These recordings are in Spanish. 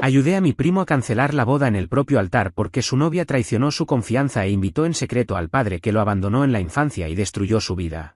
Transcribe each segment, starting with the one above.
Ayudé a mi primo a cancelar la boda en el propio altar porque su novia traicionó su confianza e invitó en secreto al padre que lo abandonó en la infancia y destruyó su vida.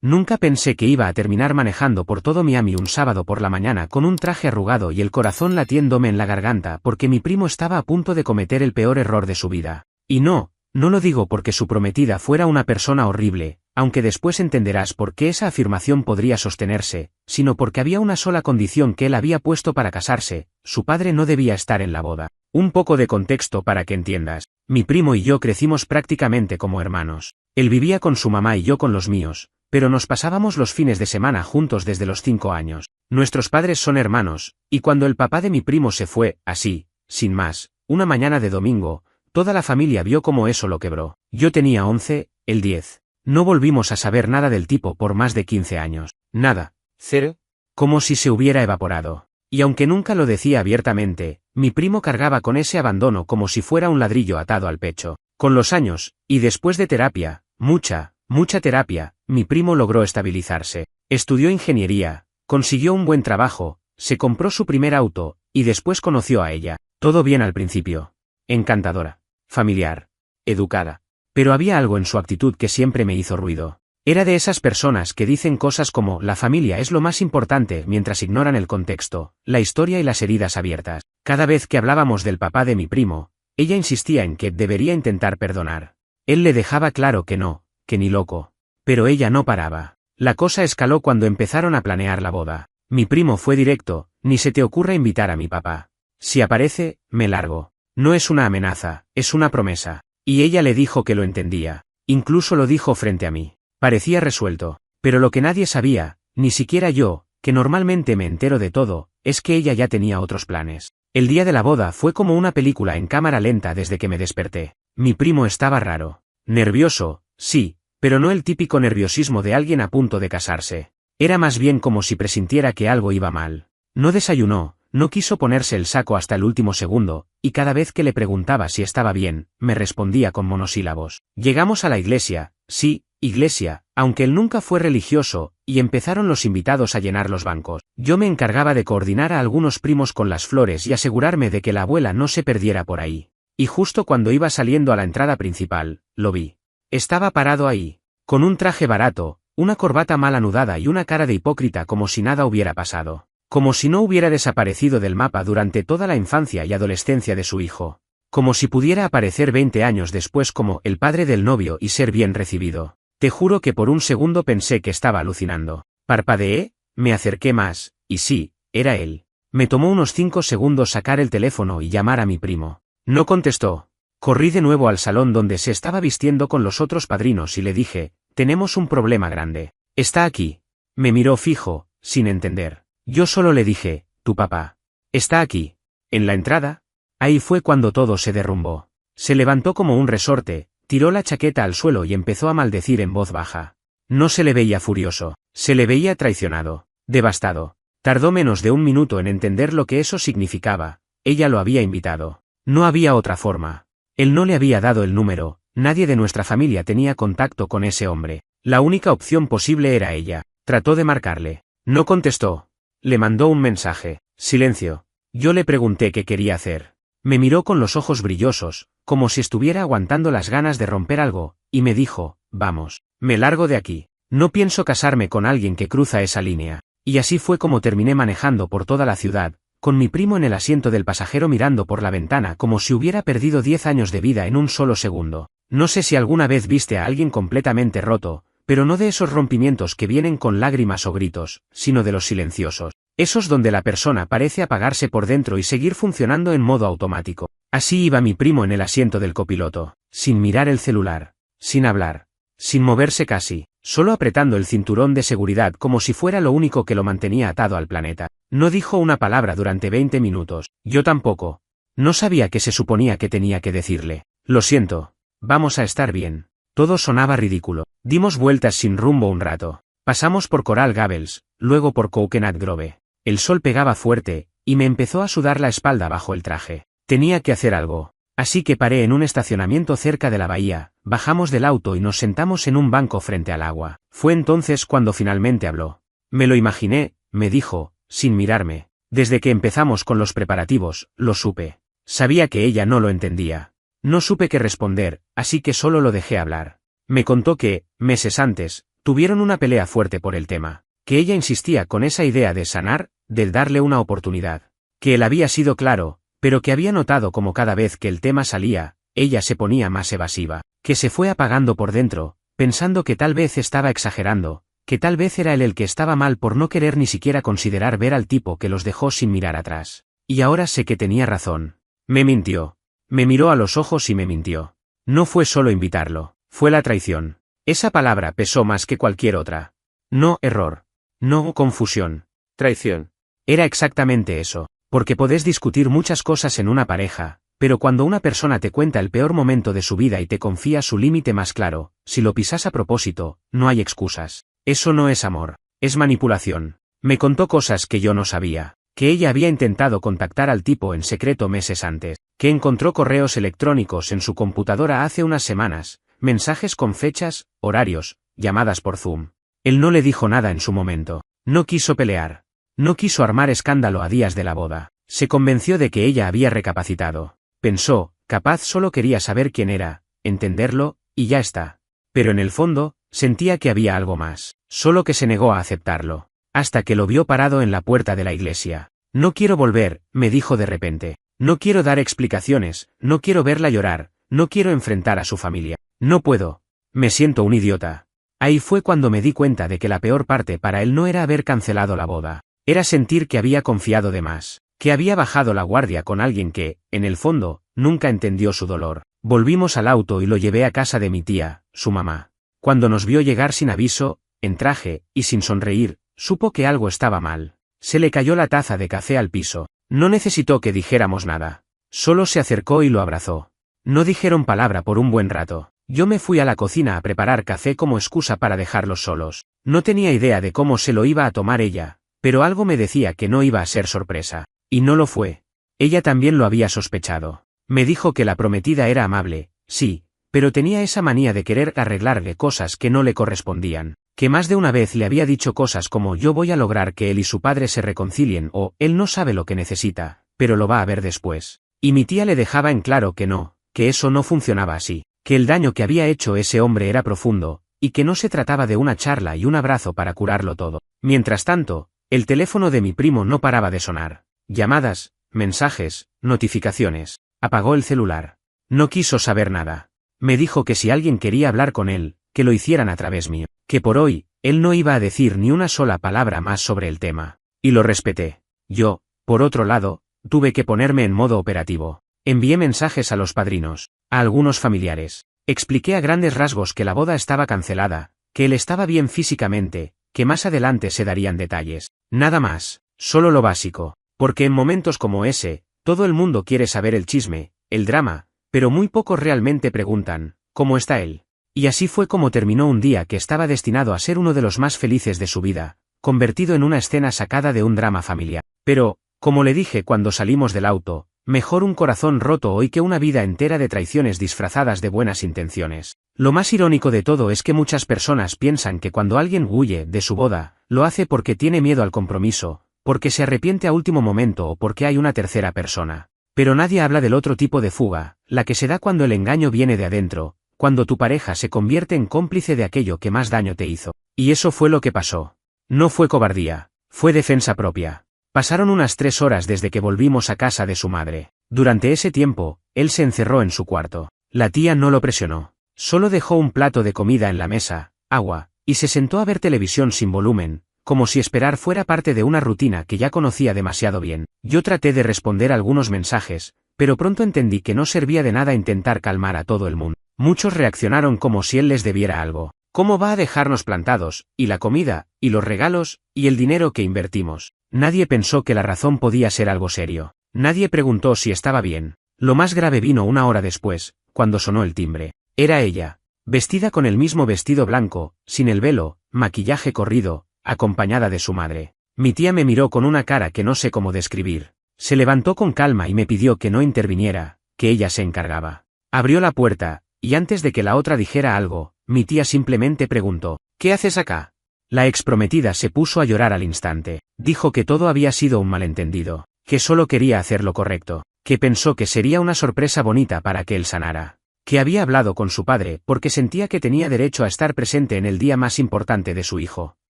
Nunca pensé que iba a terminar manejando por todo Miami un sábado por la mañana con un traje arrugado y el corazón latiéndome en la garganta porque mi primo estaba a punto de cometer el peor error de su vida. Y no lo digo porque su prometida fuera una persona horrible, aunque después entenderás por qué esa afirmación podría sostenerse, sino porque había una sola condición que él había puesto para casarse: su padre no debía estar en la boda. Un poco de contexto para que entiendas. Mi primo y yo crecimos prácticamente como hermanos. Él vivía con su mamá y yo con los míos, pero nos pasábamos los fines de semana juntos desde los 5 años. Nuestros padres son hermanos, y cuando el papá de mi primo se fue, así, sin más, una mañana de domingo, toda la familia vio cómo eso lo quebró. Yo tenía 11, él 10. No volvimos a saber nada del tipo por más de 15 años. Nada. Cero. Como si se hubiera evaporado. Y aunque nunca lo decía abiertamente, mi primo cargaba con ese abandono como si fuera un ladrillo atado al pecho. Con los años, y después de terapia, mucha terapia, mi primo logró estabilizarse. Estudió ingeniería, consiguió un buen trabajo, se compró su primer auto, y después conoció a ella. Todo bien al principio. Encantadora. Familiar. Educada. Pero había algo en su actitud que siempre me hizo ruido. Era de esas personas que dicen cosas como la familia es lo más importante mientras ignoran el contexto, la historia y las heridas abiertas. Cada vez que hablábamos del papá de mi primo, ella insistía en que debería intentar perdonar. Él le dejaba claro que no, que ni loco. Pero ella no paraba. La cosa escaló cuando empezaron a planear la boda. Mi primo fue directo: ni se te ocurra invitar a mi papá. Si aparece, me largo. No es una amenaza, es una promesa. Y ella le dijo que lo entendía. Incluso lo dijo frente a mí. Parecía resuelto. Pero lo que nadie sabía, ni siquiera yo, que normalmente me entero de todo, es que ella ya tenía otros planes. El día de la boda fue como una película en cámara lenta desde que me desperté. Mi primo estaba raro. Nervioso, sí, pero no el típico nerviosismo de alguien a punto de casarse. Era más bien como si presintiera que algo iba mal. No desayunó, no quiso ponerse el saco hasta el último segundo, y cada vez que le preguntaba si estaba bien, me respondía con monosílabos. Llegamos a la iglesia, sí, iglesia, aunque él nunca fue religioso, y empezaron los invitados a llenar los bancos. Yo me encargaba de coordinar a algunos primos con las flores y asegurarme de que la abuela no se perdiera por ahí. Y justo cuando iba saliendo a la entrada principal, lo vi. Estaba parado ahí, con un traje barato, una corbata mal anudada y una cara de hipócrita como si nada hubiera pasado. Como si no hubiera desaparecido del mapa durante toda la infancia y adolescencia de su hijo. Como si pudiera aparecer 20 años después como el padre del novio y ser bien recibido. Te juro que por un segundo pensé que estaba alucinando. Parpadeé, me acerqué más, y sí, era él. Me tomó unos 5 segundos sacar el teléfono y llamar a mi primo. No contestó. Corrí de nuevo al salón donde se estaba vistiendo con los otros padrinos y le dije: tenemos un problema grande. Está aquí. Me miró fijo, sin entender. Yo solo le dije: tu papá. Está aquí. En la entrada. Ahí fue cuando todo se derrumbó. Se levantó como un resorte, tiró la chaqueta al suelo y empezó a maldecir en voz baja. No se le veía furioso, se le veía traicionado, devastado. Tardó menos de un minuto en entender lo que eso significaba. Ella lo había invitado. No había otra forma. Él no le había dado el número, nadie de nuestra familia tenía contacto con ese hombre. La única opción posible era ella. Trató de marcarle. No contestó. Le mandó un mensaje. Silencio. Yo le pregunté qué quería hacer. Me miró con los ojos brillosos, como si estuviera aguantando las ganas de romper algo, y me dijo: vamos, me largo de aquí. No pienso casarme con alguien que cruza esa línea. Y así fue como terminé manejando por toda la ciudad, con mi primo en el asiento del pasajero mirando por la ventana como si hubiera perdido 10 años de vida en un solo segundo. No sé si alguna vez viste a alguien completamente roto, pero no de esos rompimientos que vienen con lágrimas o gritos, sino de los silenciosos. Esos donde la persona parece apagarse por dentro y seguir funcionando en modo automático. Así iba mi primo en el asiento del copiloto, sin mirar el celular, sin hablar, sin moverse casi, solo apretando el cinturón de seguridad como si fuera lo único que lo mantenía atado al planeta. No dijo una palabra durante 20 minutos, yo tampoco. No sabía qué se suponía que tenía que decirle. Lo siento, vamos a estar bien. Todo sonaba ridículo. Dimos vueltas sin rumbo un rato. Pasamos por Coral Gables, luego por Coconut Grove. El sol pegaba fuerte, y me empezó a sudar la espalda bajo el traje. Tenía que hacer algo. Así que paré en un estacionamiento cerca de la bahía, bajamos del auto y nos sentamos en un banco frente al agua. Fue entonces cuando finalmente habló. Me lo imaginé, me dijo, sin mirarme. Desde que empezamos con los preparativos, lo supe. Sabía que ella no lo entendía. No supe qué responder, así que solo lo dejé hablar. Me contó que, meses antes, tuvieron una pelea fuerte por el tema, que ella insistía con esa idea de sanar, de darle una oportunidad, que él había sido claro, pero que había notado como cada vez que el tema salía, ella se ponía más evasiva, que se fue apagando por dentro, pensando que tal vez estaba exagerando, que tal vez era él el que estaba mal por no querer ni siquiera considerar ver al tipo que los dejó sin mirar atrás. Y ahora sé que tenía razón. Me mintió. Me miró a los ojos y me mintió. No fue solo invitarlo, fue la traición. Esa palabra pesó más que cualquier otra. No error. No confusión. Traición. Era exactamente eso, porque podés discutir muchas cosas en una pareja, pero cuando una persona te cuenta el peor momento de su vida y te confía su límite más claro, si lo pisas a propósito, no hay excusas. Eso no es amor, es manipulación. Me contó cosas que yo no sabía, que ella había intentado contactar al tipo en secreto meses antes, que encontró correos electrónicos en su computadora hace unas semanas, mensajes con fechas, horarios, llamadas por Zoom. Él no le dijo nada en su momento, no quiso pelear, no quiso armar escándalo a días de la boda, se convenció de que ella había recapacitado, pensó, capaz solo quería saber quién era, entenderlo, y ya está. Pero en el fondo, sentía que había algo más, solo que se negó a aceptarlo, hasta que lo vio parado en la puerta de la iglesia. No quiero volver, me dijo de repente, no quiero dar explicaciones, no quiero verla llorar, no quiero enfrentar a su familia, no puedo, me siento un idiota. Ahí fue cuando me di cuenta de que la peor parte para él no era haber cancelado la boda, era sentir que había confiado de más, que había bajado la guardia con alguien que, en el fondo, nunca entendió su dolor. Volvimos al auto y lo llevé a casa de mi tía, su mamá. Cuando nos vio llegar sin aviso, en traje, y sin sonreír, supo que algo estaba mal. Se le cayó la taza de café al piso. No necesitó que dijéramos nada. Solo se acercó y lo abrazó. No dijeron palabra por un buen rato. Yo me fui a la cocina a preparar café como excusa para dejarlos solos. No tenía idea de cómo se lo iba a tomar ella, pero algo me decía que no iba a ser sorpresa. Y no lo fue. Ella también lo había sospechado. Me dijo que la prometida era amable, sí, pero tenía esa manía de querer arreglarle cosas que no le correspondían, que más de una vez le había dicho cosas como yo voy a lograr que él y su padre se reconcilien o él no sabe lo que necesita, pero lo va a ver después. Y mi tía le dejaba en claro que no, que eso no funcionaba así, que el daño que había hecho ese hombre era profundo, y que no se trataba de una charla y un abrazo para curarlo todo. Mientras tanto, el teléfono de mi primo no paraba de sonar. Llamadas, mensajes, notificaciones. Apagó el celular. No quiso saber nada. Me dijo que si alguien quería hablar con él, que lo hicieran a través mío, que por hoy, él no iba a decir ni una sola palabra más sobre el tema. Y lo respeté. Yo, por otro lado, tuve que ponerme en modo operativo. Envié mensajes a los padrinos, a algunos familiares. Expliqué a grandes rasgos que la boda estaba cancelada, que él estaba bien físicamente, que más adelante se darían detalles. Nada más, solo lo básico, porque en momentos como ese, todo el mundo quiere saber el chisme, el drama, pero muy pocos realmente preguntan, ¿cómo está él? Y así fue como terminó un día que estaba destinado a ser uno de los más felices de su vida, convertido en una escena sacada de un drama familiar. Pero, como le dije cuando salimos del auto, mejor un corazón roto hoy que una vida entera de traiciones disfrazadas de buenas intenciones. Lo más irónico de todo es que muchas personas piensan que cuando alguien huye de su boda, lo hace porque tiene miedo al compromiso, porque se arrepiente a último momento o porque hay una tercera persona. Pero nadie habla del otro tipo de fuga, la que se da cuando el engaño viene de adentro, cuando tu pareja se convierte en cómplice de aquello que más daño te hizo. Y eso fue lo que pasó. No fue cobardía, fue defensa propia. Pasaron unas 3 horas desde que volvimos a casa de su madre. Durante ese tiempo, él se encerró en su cuarto. La tía no lo presionó. Solo dejó un plato de comida en la mesa, agua, y se sentó a ver televisión sin volumen, como si esperar fuera parte de una rutina que ya conocía demasiado bien. Yo traté de responder algunos mensajes, pero pronto entendí que no servía de nada intentar calmar a todo el mundo. Muchos reaccionaron como si él les debiera algo. ¿Cómo va a dejarnos plantados, y la comida, y los regalos, y el dinero que invertimos? Nadie pensó que la razón podía ser algo serio. Nadie preguntó si estaba bien. Lo más grave vino una hora después, cuando sonó el timbre. Era ella, vestida con el mismo vestido blanco, sin el velo, maquillaje corrido, acompañada de su madre. Mi tía me miró con una cara que no sé cómo describir. Se levantó con calma y me pidió que no interviniera, que ella se encargaba. Abrió la puerta, y antes de que la otra dijera algo, mi tía simplemente preguntó, ¿qué haces acá? La exprometida se puso a llorar al instante. Dijo que todo había sido un malentendido, que solo quería hacer lo correcto, que pensó que sería una sorpresa bonita para que él sanara, que había hablado con su padre porque sentía que tenía derecho a estar presente en el día más importante de su hijo,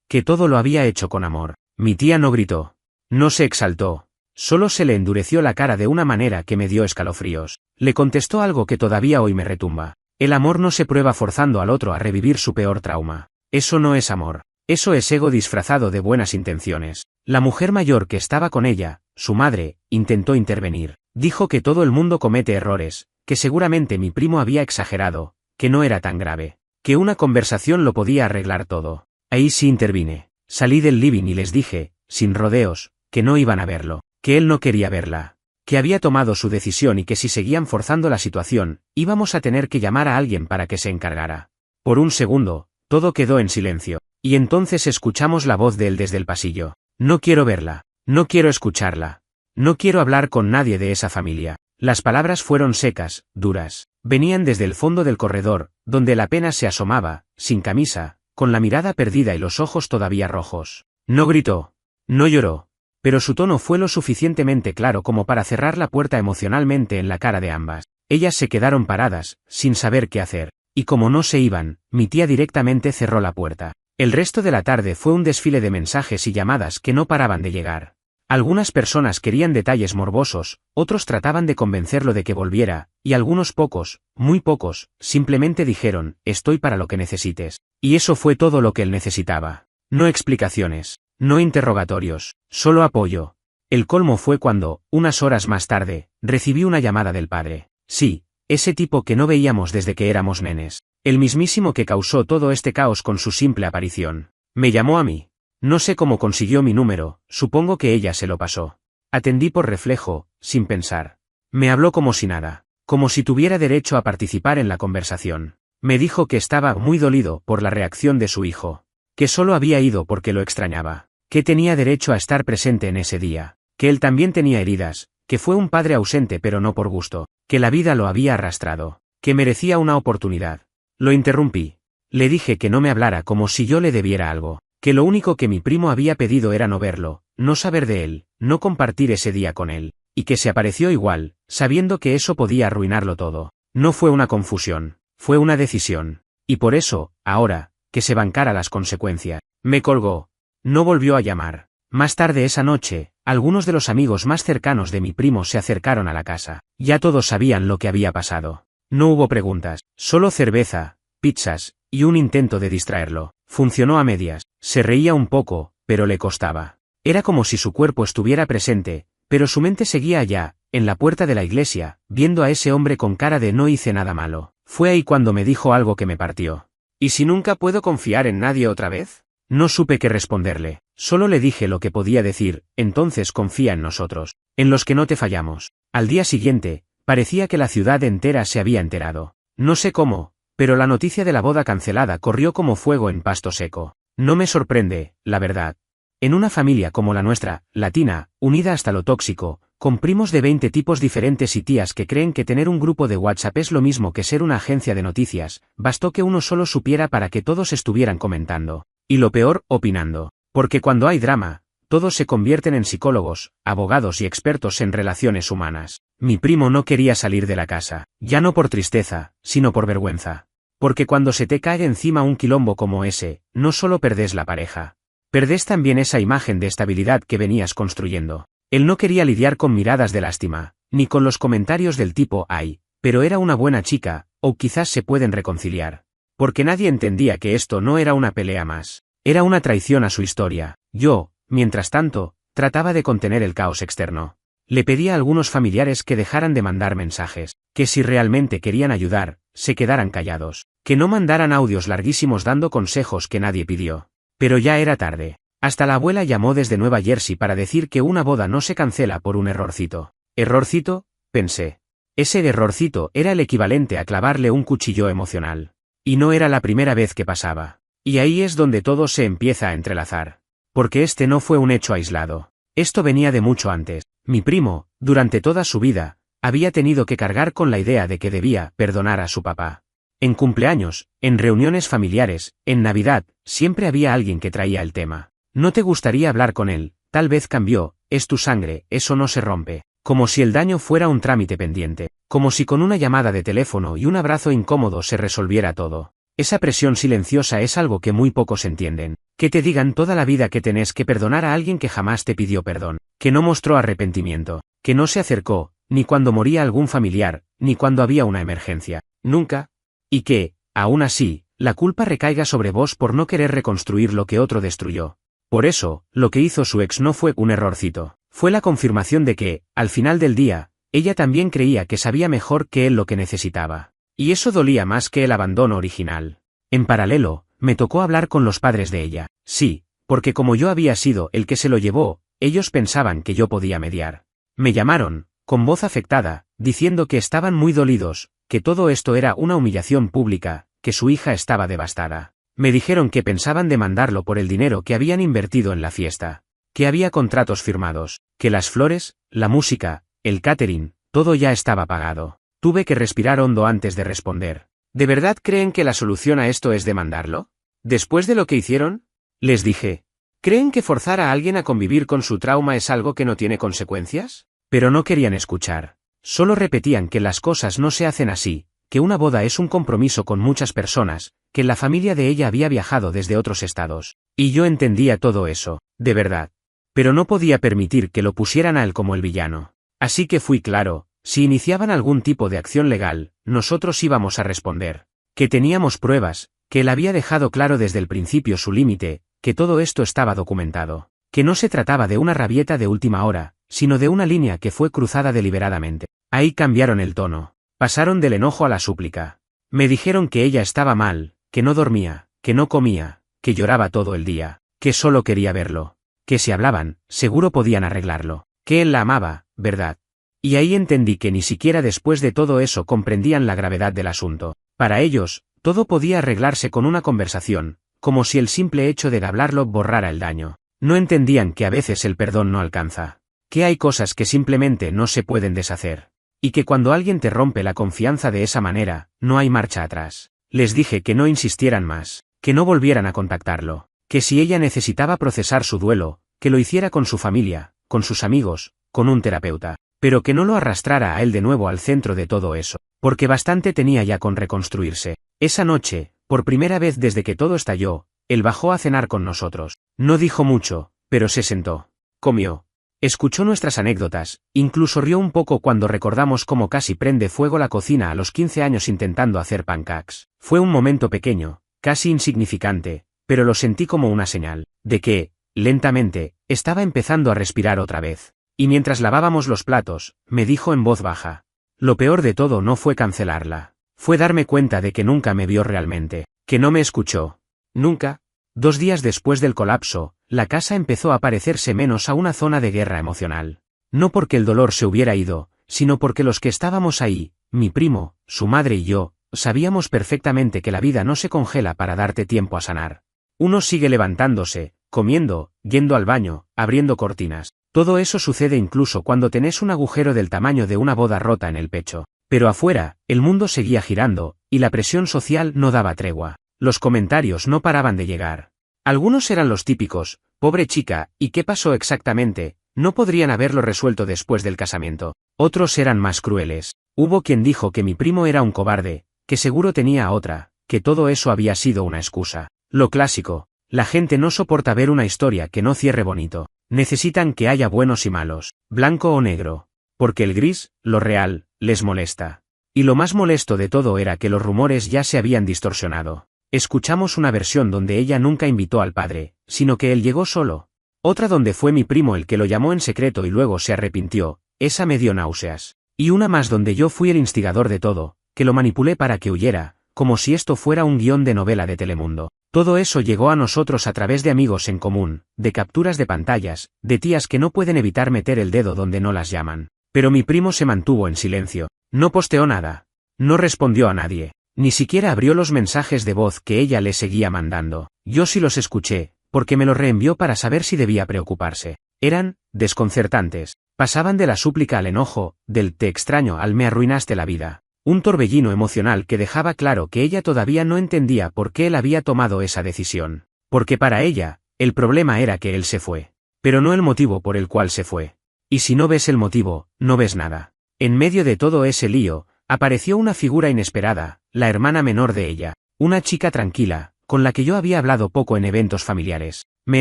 que todo lo había hecho con amor. Mi tía no gritó, no se exaltó, solo se le endureció la cara de una manera que me dio escalofríos. Le contestó algo que todavía hoy me retumba. El amor no se prueba forzando al otro a revivir su peor trauma. Eso no es amor. Eso es ego disfrazado de buenas intenciones. La mujer mayor que estaba con ella, su madre, intentó intervenir. Dijo que todo el mundo comete errores, que seguramente mi primo había exagerado, que no era tan grave, que una conversación lo podía arreglar todo. Ahí sí intervine. Salí del living y les dije, sin rodeos, que no iban a verlo, que él no quería verla, que había tomado su decisión y que si seguían forzando la situación, íbamos a tener que llamar a alguien para que se encargara. Por un segundo, todo quedó en silencio. Y entonces escuchamos la voz de él desde el pasillo. No quiero verla. No quiero escucharla. No quiero hablar con nadie de esa familia. Las palabras fueron secas, duras. Venían desde el fondo del corredor, donde él apenas se asomaba, sin camisa, con la mirada perdida y los ojos todavía rojos. No gritó. No lloró. Pero su tono fue lo suficientemente claro como para cerrar la puerta emocionalmente en la cara de ambas. Ellas se quedaron paradas, sin saber qué hacer. Y como no se iban, mi tía directamente cerró la puerta. El resto de la tarde fue un desfile de mensajes y llamadas que no paraban de llegar. Algunas personas querían detalles morbosos, otros trataban de convencerlo de que volviera, y algunos pocos, muy pocos, simplemente dijeron, estoy para lo que necesites. Y eso fue todo lo que él necesitaba. No explicaciones, no interrogatorios, solo apoyo. El colmo fue cuando, unas horas más tarde, recibí una llamada del padre. Sí, ese tipo que no veíamos desde que éramos nenes. El mismísimo que causó todo este caos con su simple aparición. Me llamó a mí. No sé cómo consiguió mi número, supongo que ella se lo pasó. Atendí por reflejo, sin pensar. Me habló como si nada, como si tuviera derecho a participar en la conversación. Me dijo que estaba muy dolido por la reacción de su hijo, que solo había ido porque lo extrañaba, que tenía derecho a estar presente en ese día, que él también tenía heridas, que fue un padre ausente pero no por gusto, que la vida lo había arrastrado, que merecía una oportunidad. Lo interrumpí. Le dije que no me hablara como si yo le debiera algo, que lo único que mi primo había pedido era no verlo, no saber de él, no compartir ese día con él, y que se apareció igual, sabiendo que eso podía arruinarlo todo. No fue una confusión, fue una decisión. Y por eso, ahora, que se bancara las consecuencias. Me colgó. No volvió a llamar. Más tarde esa noche, algunos de los amigos más cercanos de mi primo se acercaron a la casa. Ya todos sabían lo que había pasado. No hubo preguntas, solo cerveza, pizzas, y un intento de distraerlo. Funcionó a medias, se reía un poco, pero le costaba. Era como si su cuerpo estuviera presente, pero su mente seguía allá, en la puerta de la iglesia, viendo a ese hombre con cara de no hice nada malo. Fue ahí cuando me dijo algo que me partió. ¿Y si nunca puedo confiar en nadie otra vez? No supe qué responderle, solo le dije lo que podía decir, entonces confía en nosotros, en los que no te fallamos. Al día siguiente, parecía que la ciudad entera se había enterado. No sé cómo, pero la noticia de la boda cancelada corrió como fuego en pasto seco. No me sorprende, la verdad. En una familia como la nuestra, latina, unida hasta lo tóxico, con primos de 20 tipos diferentes y tías que creen que tener un grupo de WhatsApp es lo mismo que ser una agencia de noticias, bastó que uno solo supiera para que todos estuvieran comentando. Y lo peor, opinando. Porque cuando hay drama, todos se convierten en psicólogos, abogados y expertos en relaciones humanas. Mi primo no quería salir de la casa, ya no por tristeza, sino por vergüenza. Porque cuando se te cae encima un quilombo como ese, no solo perdés la pareja. Perdés también esa imagen de estabilidad que venías construyendo. Él no quería lidiar con miradas de lástima, ni con los comentarios del tipo «ay, pero era una buena chica», o quizás se pueden reconciliar. Porque nadie entendía que esto no era una pelea más. Era una traición a su historia. Yo, mientras tanto, trataba de contener el caos externo. Le pedí a algunos familiares que dejaran de mandar mensajes, que si realmente querían ayudar, se quedaran callados, que no mandaran audios larguísimos dando consejos que nadie pidió. Pero ya era tarde. Hasta la abuela llamó desde Nueva Jersey para decir que una boda no se cancela por un errorcito. ¿Errorcito?, pensé. Ese errorcito era el equivalente a clavarle un cuchillo emocional. Y no era la primera vez que pasaba. Y ahí es donde todo se empieza a entrelazar. Porque este no fue un hecho aislado. Esto venía de mucho antes. Mi primo, durante toda su vida, había tenido que cargar con la idea de que debía perdonar a su papá. En cumpleaños, en reuniones familiares, en Navidad, siempre había alguien que traía el tema. No te gustaría hablar con él, tal vez cambió, es tu sangre, eso no se rompe. Como si el daño fuera un trámite pendiente. Como si con una llamada de teléfono y un abrazo incómodo se resolviera todo. Esa presión silenciosa es algo que muy pocos entienden. Que te digan toda la vida que tenés que perdonar a alguien que jamás te pidió perdón, que no mostró arrepentimiento, que no se acercó, ni cuando moría algún familiar, ni cuando había una emergencia, nunca, y que, aún así, la culpa recaiga sobre vos por no querer reconstruir lo que otro destruyó. Por eso, lo que hizo su ex no fue un errorcito, fue la confirmación de que, al final del día, ella también creía que sabía mejor que él lo que necesitaba. Y eso dolía más que el abandono original. En paralelo, me tocó hablar con los padres de ella. Sí, porque como yo había sido el que se lo llevó, ellos pensaban que yo podía mediar. Me llamaron, con voz afectada, diciendo que estaban muy dolidos, que todo esto era una humillación pública, que su hija estaba devastada. Me dijeron que pensaban demandarlo por el dinero que habían invertido en la fiesta. Que había contratos firmados, que las flores, la música, el catering, todo ya estaba pagado. Tuve que respirar hondo antes de responder. ¿De verdad creen que la solución a esto es demandarlo? ¿Después de lo que hicieron? Les dije. ¿Creen que forzar a alguien a convivir con su trauma es algo que no tiene consecuencias? Pero no querían escuchar. Solo repetían que las cosas no se hacen así, que una boda es un compromiso con muchas personas, que la familia de ella había viajado desde otros estados. Y yo entendía todo eso, de verdad. Pero no podía permitir que lo pusieran a él como el villano. Así que fui claro. Si iniciaban algún tipo de acción legal, nosotros íbamos a responder. Que teníamos pruebas, que él había dejado claro desde el principio su límite, que todo esto estaba documentado. Que no se trataba de una rabieta de última hora, sino de una línea que fue cruzada deliberadamente. Ahí cambiaron el tono. Pasaron del enojo a la súplica. Me dijeron que ella estaba mal, que no dormía, que no comía, que lloraba todo el día, que solo quería verlo. Que si hablaban, seguro podían arreglarlo. Que él la amaba, ¿verdad? Y ahí entendí que ni siquiera después de todo eso comprendían la gravedad del asunto. Para ellos, todo podía arreglarse con una conversación, como si el simple hecho de hablarlo borrara el daño. No entendían que a veces el perdón no alcanza. Que hay cosas que simplemente no se pueden deshacer. Y que cuando alguien te rompe la confianza de esa manera, no hay marcha atrás. Les dije que no insistieran más, que no volvieran a contactarlo, que si ella necesitaba procesar su duelo, que lo hiciera con su familia, con sus amigos, con un terapeuta. Pero que no lo arrastrara a él de nuevo al centro de todo eso, porque bastante tenía ya con reconstruirse. Esa noche, por primera vez desde que todo estalló, él bajó a cenar con nosotros. No dijo mucho, pero se sentó. Comió. Escuchó nuestras anécdotas, incluso rió un poco cuando recordamos cómo casi prende fuego la cocina a los 15 años intentando hacer pancakes. Fue un momento pequeño, casi insignificante, pero lo sentí como una señal, de que, lentamente, estaba empezando a respirar otra vez. Y mientras lavábamos los platos, me dijo en voz baja. Lo peor de todo no fue cancelarla. Fue darme cuenta de que nunca me vio realmente, que no me escuchó. Nunca. 2 días después del colapso, la casa empezó a parecerse menos a una zona de guerra emocional. No porque el dolor se hubiera ido, sino porque los que estábamos ahí, mi primo, su madre y yo, sabíamos perfectamente que la vida no se congela para darte tiempo a sanar. Uno sigue levantándose, comiendo, yendo al baño, abriendo cortinas. Todo eso sucede incluso cuando tenés un agujero del tamaño de una boda rota en el pecho. Pero afuera, el mundo seguía girando, y la presión social no daba tregua. Los comentarios no paraban de llegar. Algunos eran los típicos, pobre chica, ¿y qué pasó exactamente? No podrían haberlo resuelto después del casamiento. Otros eran más crueles. Hubo quien dijo que mi primo era un cobarde, que seguro tenía a otra, que todo eso había sido una excusa. Lo clásico. La gente no soporta ver una historia que no cierre bonito. Necesitan que haya buenos y malos, blanco o negro. Porque el gris, lo real, les molesta. Y lo más molesto de todo era que los rumores ya se habían distorsionado. Escuchamos una versión donde ella nunca invitó al padre, sino que él llegó solo. Otra donde fue mi primo el que lo llamó en secreto y luego se arrepintió, esa me dio náuseas. Y una más donde yo fui el instigador de todo, que lo manipulé para que huyera, como si esto fuera un guión de novela de Telemundo. Todo eso llegó a nosotros a través de amigos en común, de capturas de pantallas, de tías que no pueden evitar meter el dedo donde no las llaman. Pero mi primo se mantuvo en silencio. No posteó nada. No respondió a nadie. Ni siquiera abrió los mensajes de voz que ella le seguía mandando. Yo sí los escuché, porque me los reenvió para saber si debía preocuparse. Eran desconcertantes. Pasaban de la súplica al enojo, del te extraño al me arruinaste la vida. Un torbellino emocional que dejaba claro que ella todavía no entendía por qué él había tomado esa decisión. Porque para ella, el problema era que él se fue. Pero no el motivo por el cual se fue. Y si no ves el motivo, no ves nada. En medio de todo ese lío, apareció una figura inesperada, la hermana menor de ella. Una chica tranquila, con la que yo había hablado poco en eventos familiares. Me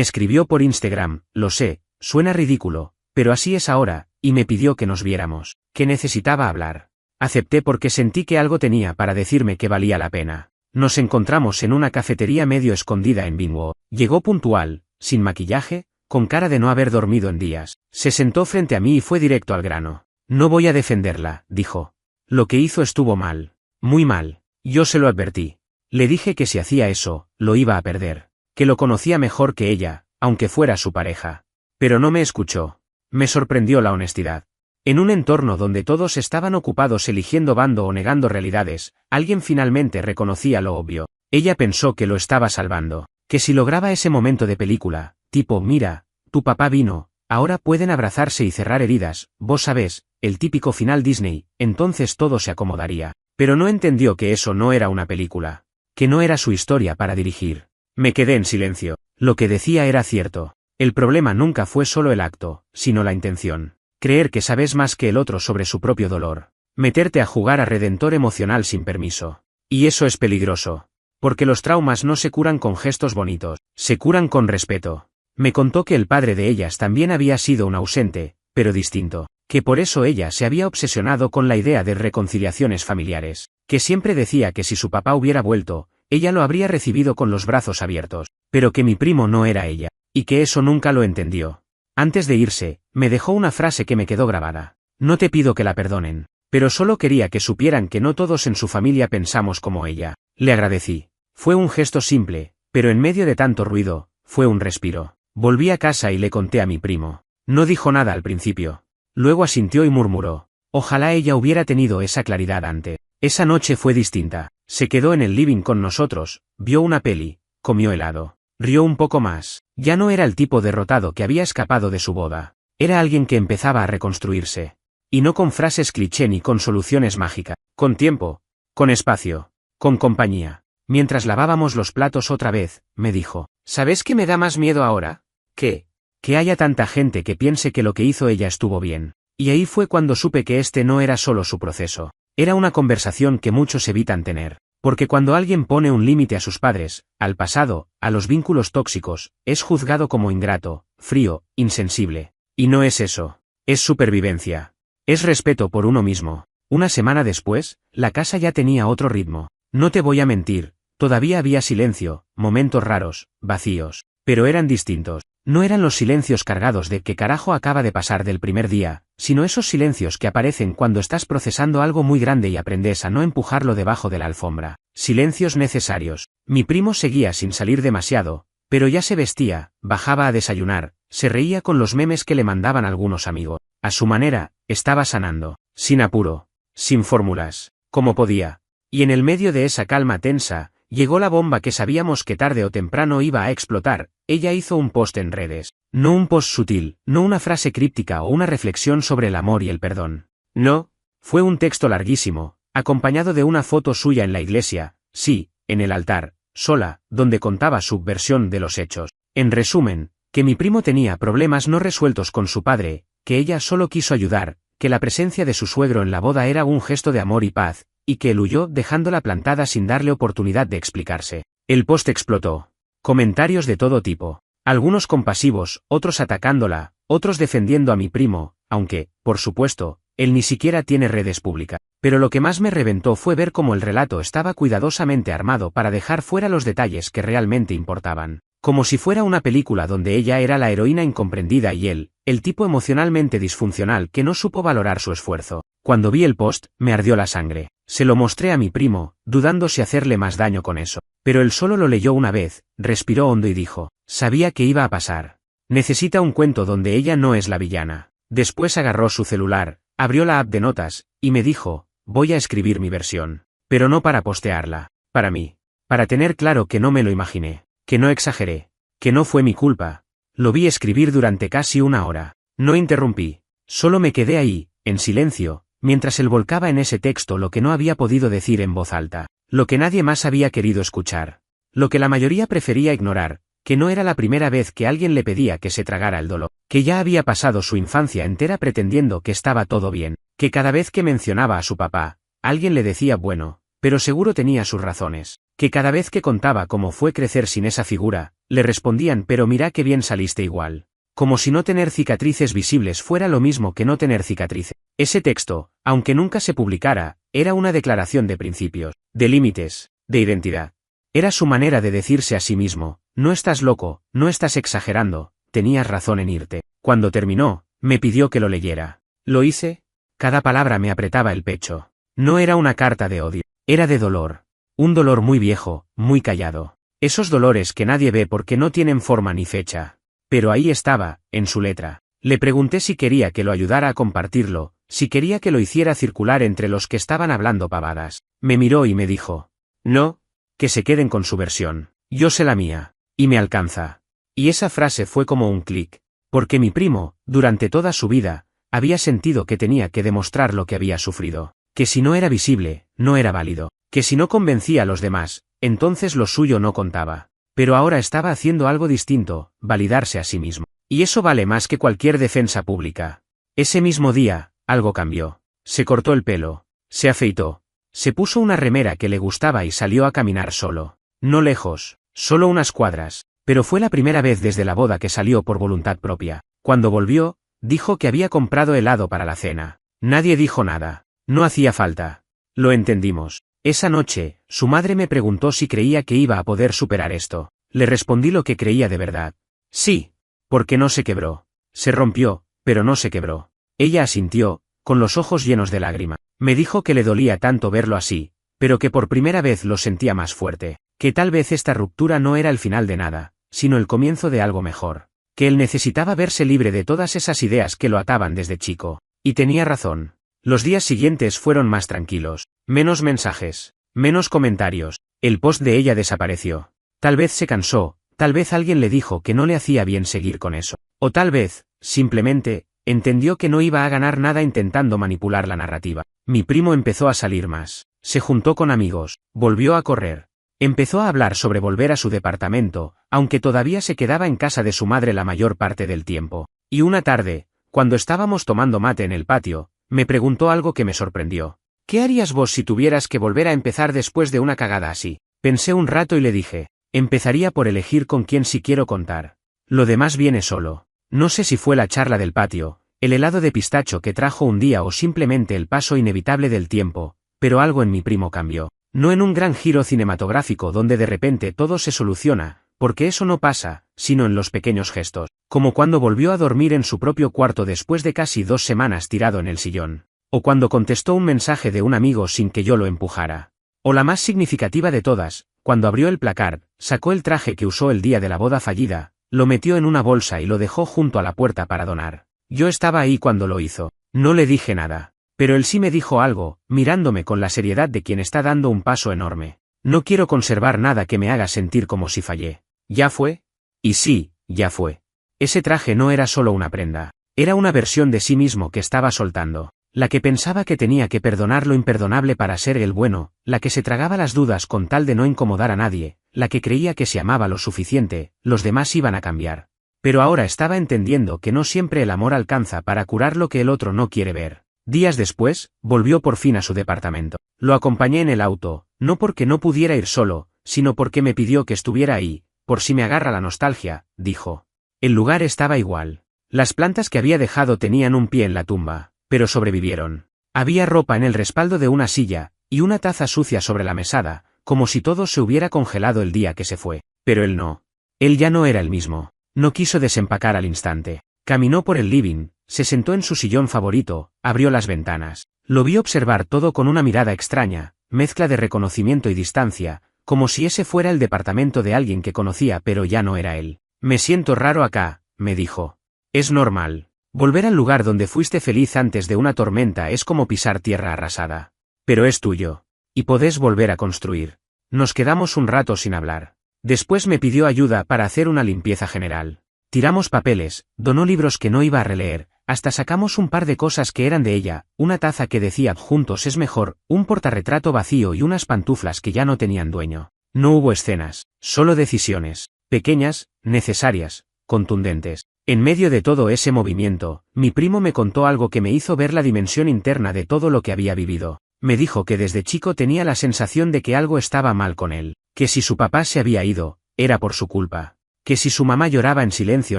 escribió por Instagram, lo sé, suena ridículo, pero así es ahora, y me pidió que nos viéramos, que necesitaba hablar. Acepté porque sentí que algo tenía para decirme que valía la pena. Nos encontramos en una cafetería medio escondida en Bingwo. Llegó puntual, sin maquillaje, con cara de no haber dormido en días. Se sentó frente a mí y fue directo al grano. No voy a defenderla, dijo. Lo que hizo estuvo mal. Muy mal. Yo se lo advertí. Le dije que si hacía eso, lo iba a perder. Que lo conocía mejor que ella, aunque fuera su pareja. Pero no me escuchó. Me sorprendió la honestidad. En un entorno donde todos estaban ocupados eligiendo bando o negando realidades, alguien finalmente reconocía lo obvio. Ella pensó que lo estaba salvando. Que si lograba ese momento de película, tipo, mira, tu papá vino, ahora pueden abrazarse y cerrar heridas, vos sabés, el típico final Disney, entonces todo se acomodaría. Pero no entendió que eso no era una película. Que no era su historia para dirigir. Me quedé en silencio. Lo que decía era cierto. El problema nunca fue solo el acto, sino la intención. Creer que sabes más que el otro sobre su propio dolor. Meterte a jugar a redentor emocional sin permiso. Y eso es peligroso. Porque los traumas no se curan con gestos bonitos, se curan con respeto. Me contó que el padre de ellas también había sido un ausente, pero distinto. Que por eso ella se había obsesionado con la idea de reconciliaciones familiares. Que siempre decía que si su papá hubiera vuelto, ella lo habría recibido con los brazos abiertos. Pero que mi primo no era ella. Y que eso nunca lo entendió. Antes de irse, me dejó una frase que me quedó grabada. No te pido que la perdonen, pero solo quería que supieran que no todos en su familia pensamos como ella. Le agradecí. Fue un gesto simple, pero en medio de tanto ruido, fue un respiro. Volví a casa y le conté a mi primo. No dijo nada al principio. Luego asintió y murmuró. Ojalá ella hubiera tenido esa claridad antes. Esa noche fue distinta. Se quedó en el living con nosotros, vio una peli, comió helado. Rió un poco más. Ya no era el tipo derrotado que había escapado de su boda. Era alguien que empezaba a reconstruirse. Y no con frases cliché ni con soluciones mágicas. Con tiempo. Con espacio. Con compañía. Mientras lavábamos los platos otra vez, me dijo. ¿Sabes qué me da más miedo ahora? ¿Qué? Que haya tanta gente que piense que lo que hizo ella estuvo bien. Y ahí fue cuando supe que este no era solo su proceso. Era una conversación que muchos evitan tener. Porque cuando alguien pone un límite a sus padres, al pasado, a los vínculos tóxicos, es juzgado como ingrato, frío, insensible. Y no es eso. Es supervivencia. Es respeto por uno mismo. Una semana después, la casa ya tenía otro ritmo. No te voy a mentir, todavía había silencio, momentos raros, vacíos. Pero eran distintos. No eran los silencios cargados de ¿qué carajo acaba de pasar del primer día?, sino esos silencios que aparecen cuando estás procesando algo muy grande y aprendes a no empujarlo debajo de la alfombra. Silencios necesarios. Mi primo seguía sin salir demasiado, pero ya se vestía, bajaba a desayunar, se reía con los memes que le mandaban algunos amigos. A su manera, estaba sanando, sin apuro, sin fórmulas, como podía. Y en el medio de esa calma tensa, llegó la bomba que sabíamos que tarde o temprano iba a explotar. Ella hizo un post en redes. No un post sutil, no una frase críptica o una reflexión sobre el amor y el perdón. No, fue un texto larguísimo, acompañado de una foto suya en la iglesia, sí, en el altar, sola, donde contaba su versión de los hechos. En resumen, que mi primo tenía problemas no resueltos con su padre, que ella solo quiso ayudar, que la presencia de su suegro en la boda era un gesto de amor y paz, y que él huyó dejándola plantada sin darle oportunidad de explicarse. El post explotó. Comentarios de todo tipo. Algunos compasivos, otros atacándola, otros defendiendo a mi primo, aunque, por supuesto, él ni siquiera tiene redes públicas. Pero lo que más me reventó fue ver cómo el relato estaba cuidadosamente armado para dejar fuera los detalles que realmente importaban. Como si fuera una película donde ella era la heroína incomprendida y él, el tipo emocionalmente disfuncional que no supo valorar su esfuerzo. Cuando vi el post, me ardió la sangre. Se lo mostré a mi primo, dudando si hacerle más daño con eso. Pero él solo lo leyó una vez, respiró hondo y dijo, sabía que iba a pasar. Necesita un cuento donde ella no es la villana. Después agarró su celular, abrió la app de notas, y me dijo, voy a escribir mi versión. Pero no para postearla, para mí. Para tener claro que no me lo imaginé, que no exageré, que no fue mi culpa. Lo vi escribir durante casi una hora. No interrumpí. Solo me quedé ahí, en silencio, mientras él volcaba en ese texto lo que no había podido decir en voz alta, lo que nadie más había querido escuchar, lo que la mayoría prefería ignorar, que no era la primera vez que alguien le pedía que se tragara el dolor, que ya había pasado su infancia entera pretendiendo que estaba todo bien, que cada vez que mencionaba a su papá, alguien le decía bueno, pero seguro tenía sus razones, que cada vez que contaba cómo fue crecer sin esa figura, le respondían pero mira qué bien saliste igual. Como si no tener cicatrices visibles fuera lo mismo que no tener cicatrices. Ese texto, aunque nunca se publicara, era una declaración de principios, de límites, de identidad. Era su manera de decirse a sí mismo, no estás loco, no estás exagerando, tenías razón en irte. Cuando terminó, me pidió que lo leyera. Lo hice. Cada palabra me apretaba el pecho. No era una carta de odio, era de dolor. Un dolor muy viejo, muy callado. Esos dolores que nadie ve porque no tienen forma ni fecha. Pero ahí estaba, en su letra. Le pregunté si quería que lo ayudara a compartirlo, si quería que lo hiciera circular entre los que estaban hablando pavadas. Me miró y me dijo, no, que se queden con su versión. Yo sé la mía, y me alcanza. Y esa frase fue como un clic, porque mi primo, durante toda su vida, había sentido que tenía que demostrar lo que había sufrido, que si no era visible, no era válido, que si no convencía a los demás, entonces lo suyo no contaba. Pero ahora estaba haciendo algo distinto, validarse a sí mismo. Y eso vale más que cualquier defensa pública. Ese mismo día, algo cambió. Se cortó el pelo, se afeitó, se puso una remera que le gustaba y salió a caminar solo. No lejos, solo unas cuadras, pero fue la primera vez desde la boda que salió por voluntad propia. Cuando volvió, dijo que había comprado helado para la cena. Nadie dijo nada. No hacía falta. Lo entendimos. Esa noche, su madre me preguntó si creía que iba a poder superar esto. Le respondí lo que creía de verdad. Sí, porque no se quebró. Se rompió, pero no se quebró. Ella asintió, con los ojos llenos de lágrima. Me dijo que le dolía tanto verlo así, pero que por primera vez lo sentía más fuerte, que tal vez esta ruptura no era el final de nada, sino el comienzo de algo mejor, que él necesitaba verse libre de todas esas ideas que lo ataban desde chico. Y tenía razón. Los días siguientes fueron más tranquilos, menos mensajes, menos comentarios. El post de ella desapareció. Tal vez se cansó, tal vez alguien le dijo que no le hacía bien seguir con eso, o tal vez, simplemente, entendió que no iba a ganar nada intentando manipular la narrativa. Mi primo empezó a salir más, se juntó con amigos, volvió a correr. Empezó a hablar sobre volver a su departamento, aunque todavía se quedaba en casa de su madre la mayor parte del tiempo. Y una tarde, cuando estábamos tomando mate en el patio, me preguntó algo que me sorprendió. ¿Qué harías vos si tuvieras que volver a empezar después de una cagada así? Pensé un rato y le dije, empezaría por elegir con quién sí quiero contar. Lo demás viene solo. No sé si fue la charla del patio, el helado de pistacho que trajo un día o simplemente el paso inevitable del tiempo, pero algo en mi primo cambió. No en un gran giro cinematográfico donde de repente todo se soluciona, porque eso no pasa, sino en los pequeños gestos, como cuando volvió a dormir en su propio cuarto después de casi 2 semanas tirado en el sillón, o cuando contestó un mensaje de un amigo sin que yo lo empujara. O la más significativa de todas, cuando abrió el placard, sacó el traje que usó el día de la boda fallida, lo metió en una bolsa y lo dejó junto a la puerta para donar. Yo estaba ahí cuando lo hizo. No le dije nada. Pero él sí me dijo algo, mirándome con la seriedad de quien está dando un paso enorme. No quiero conservar nada que me haga sentir como si fallé. ¿Ya fue? Y sí, ya fue. Ese traje no era solo una prenda. Era una versión de sí mismo que estaba soltando. La que pensaba que tenía que perdonar lo imperdonable para ser el bueno, la que se tragaba las dudas con tal de no incomodar a nadie, la que creía que si amaba lo suficiente, los demás iban a cambiar. Pero ahora estaba entendiendo que no siempre el amor alcanza para curar lo que el otro no quiere ver. Días después, volvió por fin a su departamento. Lo acompañé en el auto, no porque no pudiera ir solo, sino porque me pidió que estuviera ahí, por si me agarra la nostalgia, dijo. El lugar estaba igual. Las plantas que había dejado tenían un pie en la tumba, pero sobrevivieron. Había ropa en el respaldo de una silla, y una taza sucia sobre la mesada, como si todo se hubiera congelado el día que se fue. Pero él no. Él ya no era el mismo. No quiso desempacar al instante. Caminó por el living, se sentó en su sillón favorito, abrió las ventanas. Lo vi observar todo con una mirada extraña, mezcla de reconocimiento y distancia, como si ese fuera el departamento de alguien que conocía pero ya no era él. Me siento raro acá, me dijo. Es normal. Volver al lugar donde fuiste feliz antes de una tormenta es como pisar tierra arrasada. Pero es tuyo. Y podés volver a construir. Nos quedamos un rato sin hablar. Después me pidió ayuda para hacer una limpieza general. Tiramos papeles, donó libros que no iba a releer, Hasta sacamos un par de cosas que eran de ella, una taza que decía "Juntos es mejor", un portarretrato vacío y unas pantuflas que ya no tenían dueño. No hubo escenas, solo decisiones, pequeñas, necesarias, contundentes. En medio de todo ese movimiento, mi primo me contó algo que me hizo ver la dimensión interna de todo lo que había vivido. Me dijo que desde chico tenía la sensación de que algo estaba mal con él, que si su papá se había ido, era por su culpa, que si su mamá lloraba en silencio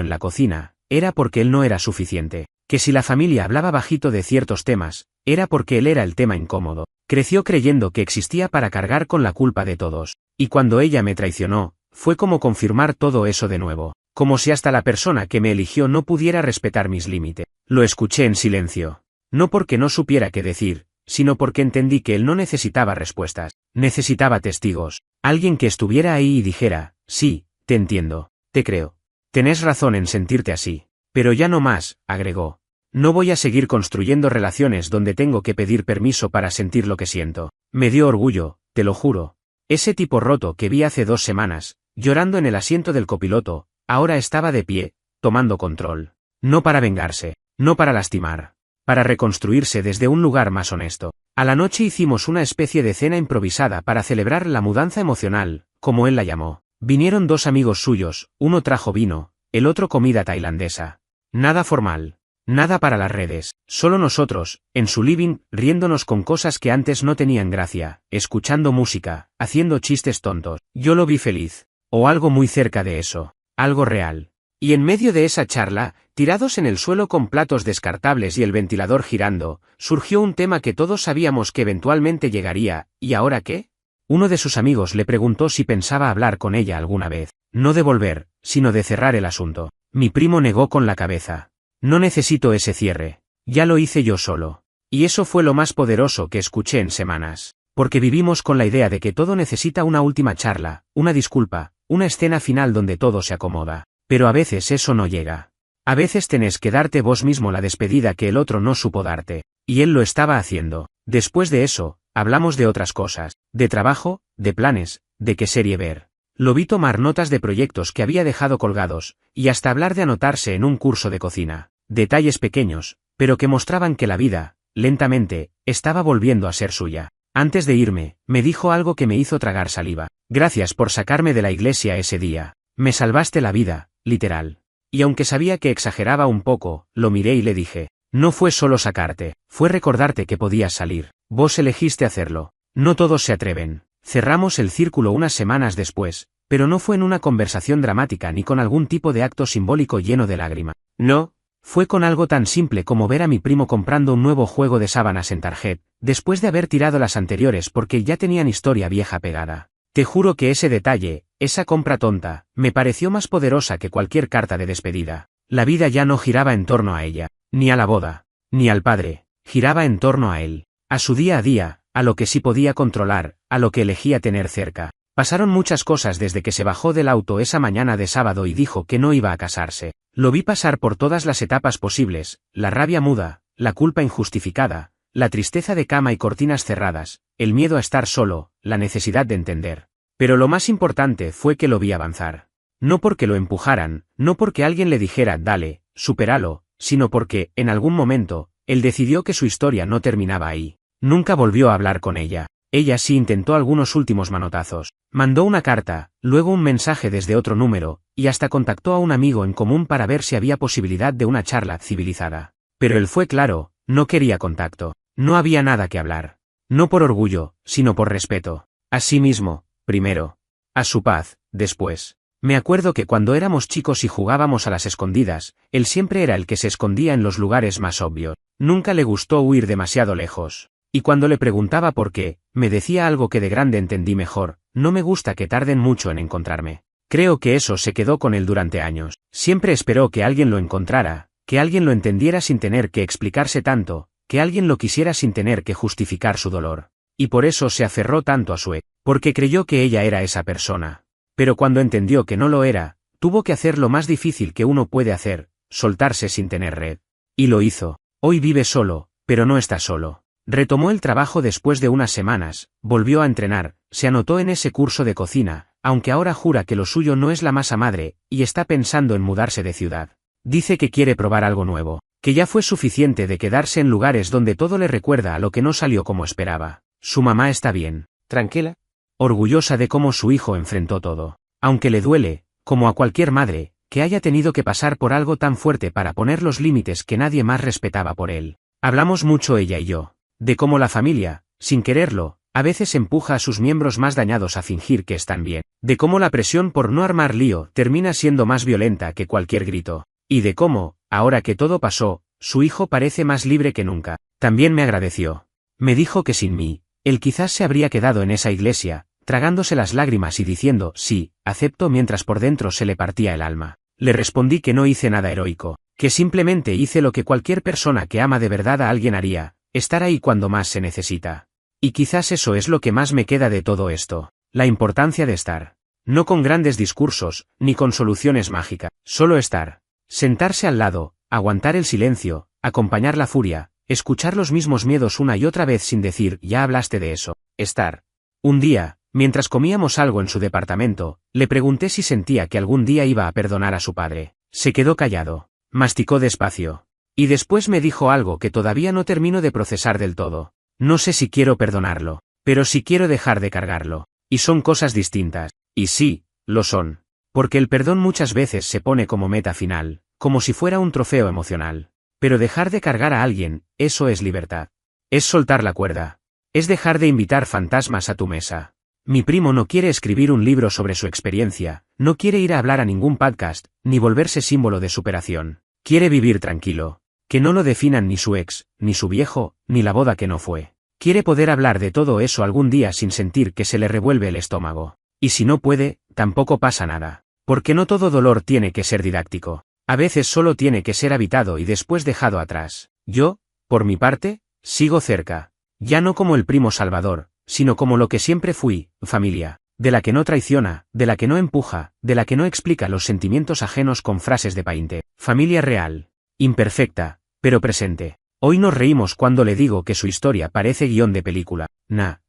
en la cocina, era porque él no era suficiente, que si la familia hablaba bajito de ciertos temas, era porque él era el tema incómodo. Creció creyendo que existía para cargar con la culpa de todos, y cuando ella me traicionó, fue como confirmar todo eso de nuevo, como si hasta la persona que me eligió no pudiera respetar mis límites. Lo escuché en silencio, no porque no supiera qué decir, sino porque entendí que él no necesitaba respuestas, necesitaba testigos, alguien que estuviera ahí y dijera: sí, te entiendo, te creo. Tenés razón en sentirte así. Pero ya no más, agregó. No voy a seguir construyendo relaciones donde tengo que pedir permiso para sentir lo que siento. Me dio orgullo, te lo juro. Ese tipo roto que vi hace 2 semanas, llorando en el asiento del copiloto, ahora estaba de pie, tomando control. No para vengarse, no para lastimar, para reconstruirse desde un lugar más honesto. A la noche hicimos una especie de cena improvisada para celebrar la mudanza emocional, como él la llamó. Vinieron 2 amigos suyos, uno trajo vino, el otro comida tailandesa. Nada formal. Nada para las redes, solo nosotros, en su living, riéndonos con cosas que antes no tenían gracia, escuchando música, haciendo chistes tontos. Yo lo vi feliz. O algo muy cerca de eso. Algo real. Y en medio de esa charla, tirados en el suelo con platos descartables y el ventilador girando, surgió un tema que todos sabíamos que eventualmente llegaría. ¿Y ahora qué? Uno de sus amigos le preguntó si pensaba hablar con ella alguna vez. No de volver, sino de cerrar el asunto. Mi primo negó con la cabeza. No necesito ese cierre. Ya lo hice yo solo. Y eso fue lo más poderoso que escuché en semanas. Porque vivimos con la idea de que todo necesita una última charla, una disculpa, una escena final donde todo se acomoda. Pero a veces eso no llega. A veces tenés que darte vos mismo la despedida que el otro no supo darte. Y él lo estaba haciendo. Después de eso, hablamos de otras cosas. De trabajo, de planes, de qué serie ver. Lo vi tomar notas de proyectos que había dejado colgados, y hasta hablar de anotarse en un curso de cocina. Detalles pequeños, pero que mostraban que la vida, lentamente, estaba volviendo a ser suya. Antes de irme, me dijo algo que me hizo tragar saliva. Gracias por sacarme de la iglesia ese día. Me salvaste la vida, literal. Y aunque sabía que exageraba un poco, lo miré y le dije: no fue solo sacarte, fue recordarte que podías salir. Vos elegiste hacerlo. No todos se atreven. Cerramos el círculo unas semanas después, pero no fue en una conversación dramática ni con algún tipo de acto simbólico lleno de lágrima. No. Fue con algo tan simple como ver a mi primo comprando un nuevo juego de sábanas en Target, después de haber tirado las anteriores porque ya tenían historia vieja pegada. Te juro que ese detalle, esa compra tonta, me pareció más poderosa que cualquier carta de despedida. La vida ya no giraba en torno a ella, ni a la boda, ni al padre, giraba en torno a él, a su día a día, a lo que sí podía controlar, a lo que elegía tener cerca. Pasaron muchas cosas desde que se bajó del auto esa mañana de sábado y dijo que no iba a casarse. Lo vi pasar por todas las etapas posibles, la rabia muda, la culpa injustificada, la tristeza de cama y cortinas cerradas, el miedo a estar solo, la necesidad de entender. Pero lo más importante fue que lo vi avanzar. No porque lo empujaran, no porque alguien le dijera dale, supéralo, sino porque, en algún momento, él decidió que su historia no terminaba ahí. Nunca volvió a hablar con ella. Ella sí intentó algunos últimos manotazos. Mandó una carta, luego un mensaje desde otro número, y hasta contactó a un amigo en común para ver si había posibilidad de una charla civilizada. Pero él fue claro, no quería contacto. No había nada que hablar. No por orgullo, sino por respeto. A sí mismo, primero. A su paz, después. Me acuerdo que cuando éramos chicos y jugábamos a las escondidas, él siempre era el que se escondía en los lugares más obvios. Nunca le gustó huir demasiado lejos. Y cuando le preguntaba por qué, me decía algo que de grande entendí mejor: no me gusta que tarden mucho en encontrarme. Creo que eso se quedó con él durante años. Siempre esperó que alguien lo encontrara, que alguien lo entendiera sin tener que explicarse tanto, que alguien lo quisiera sin tener que justificar su dolor. Y por eso se aferró tanto a su ex, porque creyó que ella era esa persona. Pero cuando entendió que no lo era, tuvo que hacer lo más difícil que uno puede hacer: soltarse sin tener red. Y lo hizo. Hoy vive solo, pero no está solo. Retomó el trabajo después de unas semanas, volvió a entrenar, se anotó en ese curso de cocina, aunque ahora jura que lo suyo no es la masa madre, y está pensando en mudarse de ciudad. Dice que quiere probar algo nuevo, Que ya fue suficiente de quedarse en lugares donde todo le recuerda a lo que no salió como esperaba. Su mamá está bien, tranquila, orgullosa de cómo su hijo enfrentó todo. Aunque le duele, como a cualquier madre, que haya tenido que pasar por algo tan fuerte para poner los límites que nadie más respetaba por él. Hablamos mucho ella y yo, de cómo la familia, sin quererlo, a veces empuja a sus miembros más dañados a fingir que están bien, de cómo la presión por no armar lío termina siendo más violenta que cualquier grito, y de cómo, ahora que todo pasó, su hijo parece más libre que nunca. También me agradeció. Me dijo que sin mí, él quizás se habría quedado en esa iglesia, tragándose las lágrimas y diciendo, sí, acepto, mientras por dentro se le partía el alma. Le respondí que no hice nada heroico, que simplemente hice lo que cualquier persona que ama de verdad a alguien haría, estar ahí cuando más se necesita. Y quizás eso es lo que más me queda de todo esto, la importancia de estar. No con grandes discursos, ni con soluciones mágicas, solo estar. Sentarse al lado, aguantar el silencio, acompañar la furia, escuchar los mismos miedos una y otra vez sin decir, ya hablaste de eso, estar. Un día, mientras comíamos algo en su departamento, le pregunté si sentía que algún día iba a perdonar a su padre. Se quedó callado, masticó despacio. Y después me dijo algo que todavía no termino de procesar del todo. No sé si quiero perdonarlo, pero sí quiero dejar de cargarlo. Y son cosas distintas. Y sí, lo son. Porque el perdón muchas veces se pone como meta final, como si fuera un trofeo emocional. Pero dejar de cargar a alguien, eso es libertad. Es soltar la cuerda. Es dejar de invitar fantasmas a tu mesa. Mi primo no quiere escribir un libro sobre su experiencia, no quiere ir a hablar a ningún podcast, ni volverse símbolo de superación. Quiere vivir tranquilo. Que no lo definan ni su ex, ni su viejo, ni la boda que no fue. Quiere poder hablar de todo eso algún día sin sentir que se le revuelve el estómago. Y si no puede, tampoco pasa nada. Porque no todo dolor tiene que ser didáctico. A veces solo tiene que ser habitado y después dejado atrás. Yo, por mi parte, sigo cerca. Ya no como el primo salvador, sino como lo que siempre fui, familia. De la que no traiciona, de la que no empuja, de la que no explica los sentimientos ajenos con frases de painte. Familia real. Imperfecta, pero presente. Hoy nos reímos cuando le digo que su historia parece guión de película.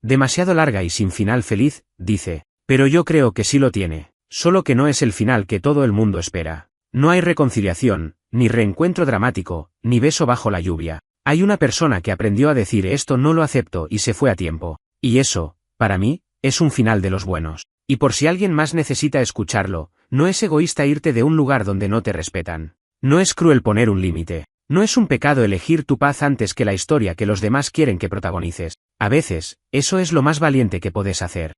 Demasiado larga y sin final feliz, dice. Pero yo creo que sí lo tiene. Solo que no es el final que todo el mundo espera. No hay reconciliación, ni reencuentro dramático, ni beso bajo la lluvia. Hay una persona que aprendió a decir esto no lo acepto y se fue a tiempo. Y eso, para mí, es un final de los buenos. Y por si alguien más necesita escucharlo, no es egoísta irte de un lugar donde no te respetan. No es cruel poner un límite. No es un pecado elegir tu paz antes que la historia que los demás quieren que protagonices. A veces, eso es lo más valiente que puedes hacer.